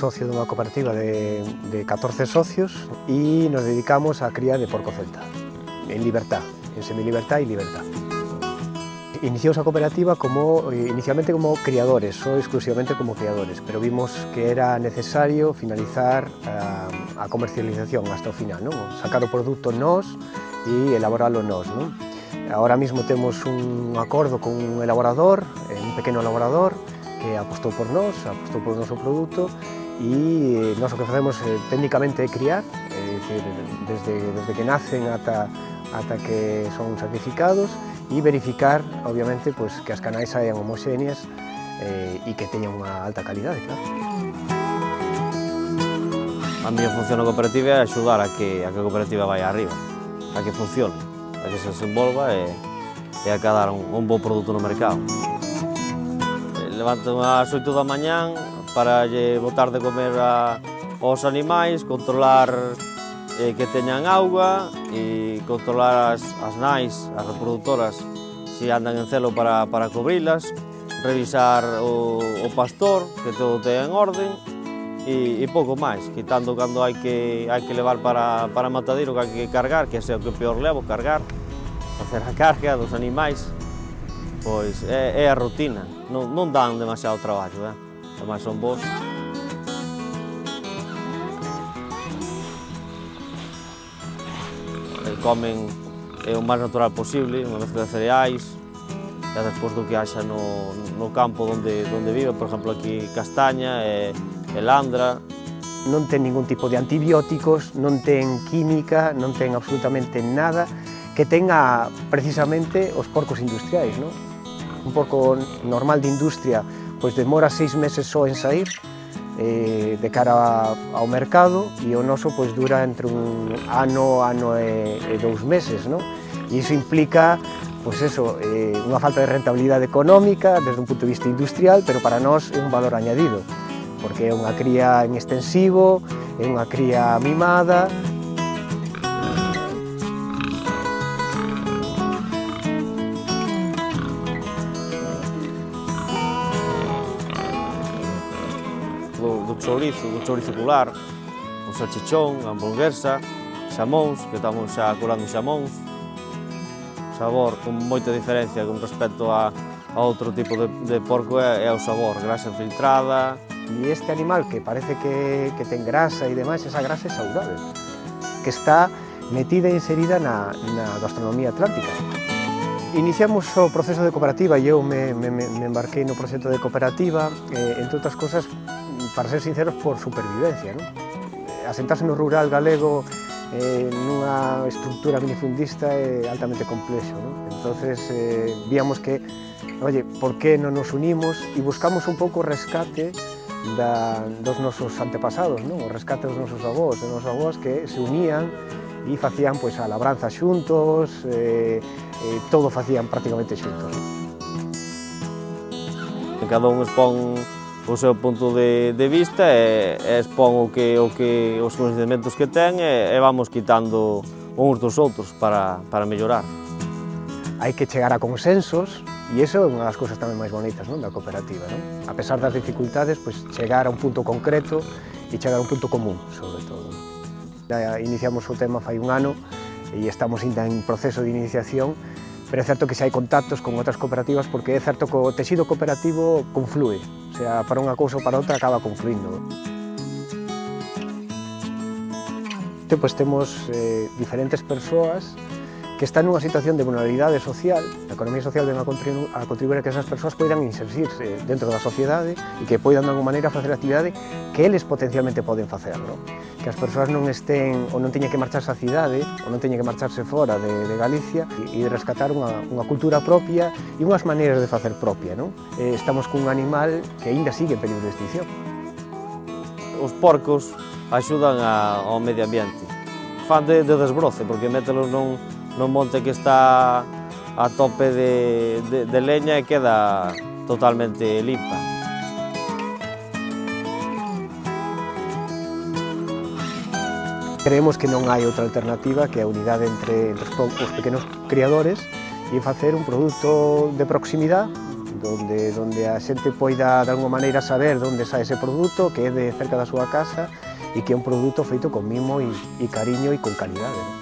socio dunha cooperativa de 14 socios e nos dedicamos á cría de porco celta, en libertad, en semilibertad e libertad. Iniciou a cooperativa inicialmente como criadores, só exclusivamente como criadores, pero vimos que era necesario finalizar a comercialización hasta o final, non? Sacar o produto nós e elaboralo nós, non? Ahora mismo temos un acordo con un elaborador, un pequeno elaborador, que apostou por nós, apostou por noso produto e nós o que facemos técnicamente é criar, é dicir, desde que nacen ata que son sacrificados e verificar, obviamente, pues, que as canais saian homoxéneas e que teñan unha alta calidade, claro. A miña función na cooperativa é axudar a que a cooperativa vai arriba, a que funcione, a que se desenvolva e a que dar un bo produto no mercado. Levanto ás 8 da mañán para botar de comer aos animais, controlar que teñan auga e controlar as nais, as reproductoras, se andan en celo para cobrilas, revisar o pastor, que todo teña en orden e pouco máis, quitando cando hai que levar para matadeiro, que hai que cargar, que é o que peor levo, cargar, facer a carga dos animais. Pois é a rutina, non dan demasiado traballo, ademais son bons. Comen o máis natural posible, unha mezcla de cereais, e despois do que haxa no campo onde vive, por exemplo aquí castaña e landra. Non ten ningún tipo de antibióticos, non ten química, non ten absolutamente nada que tenga precisamente os porcos industriais, non? Un porco normal de industria pois demora 6 meses só en sair de cara ao mercado e o noso pois dura entre un ano e 2 meses, non? E iso implica pois eso, unha falta de rentabilidade económica desde un punto de vista industrial, pero para nós é un valor añadido, porque é unha cría en extensivo, é unha cría mimada. Do chourizo cular, o salchichón, a hamburguesa, xamóns, que estamos xa curando xamóns. O sabor con moita diferencia con respecto a outro tipo de porco é o sabor, grasa infiltrada. E este animal que parece que ten grasa e demais, esa grasa é saudável, que está metida e inserida na gastronomía atlántica. Iniciamos o proceso de cooperativa e eu me embarquei no proxecto de cooperativa, entre outras cosas, para ser sinceros, por supervivencia, non? Asentarse no rural galego nunha estructura minifundista é altamente complexo, non? Entonces, víamos que, oye, por que non nos unimos e buscamos un pouco o rescate dos nosos antepasados, non? O rescate dos nosos avós, que se unían e facían pois, a labranza xuntos, todo facían prácticamente xuntos. Cada un expón o seu punto de vista e expón os conhecimentos que ten e vamos quitando uns dos outros para mellorar. Hai que chegar a consensos e iso é unha das cousas tamén máis bonitas, non, da cooperativa, non? A pesar das dificultades, pois, chegar a un punto concreto e chegar a un punto común, sobre todo. Iniciamos o tema fai un ano e estamos ainda en proceso de iniciación, pero é certo que xa hai contactos con outras cooperativas porque é certo que o texido cooperativo conflúe, o sea, para unha cousa ou para outra acaba confluindo. Pois temos diferentes persoas que están nunha situación de vulnerabilidade social. A economía social ven a contribuir a que esas persoas poidan inserirse dentro da sociedade e que poidan de alguma maneira facer a actividade que eles potencialmente poden facer, non? Que as persoas non estén ou non teñen que marcharse á cidade ou non teñen que marcharse fora de Galicia e rescatar unha cultura propia e unhas maneiras de facer propia, non? Estamos cun animal que aínda sigue en peligro de extinción. Os porcos axudan ao medio ambiente. Fan de desbroce, porque mételos nun monte que está a tope de leña e queda totalmente limpa. Creemos que non hai outra alternativa que a unidade entre os pequenos criadores e facer un produto de proximidade donde a xente poida de alguma maneira saber onde sai ese produto, que é de cerca da súa casa e que é un produto feito con mimo e cariño e con calidade, non?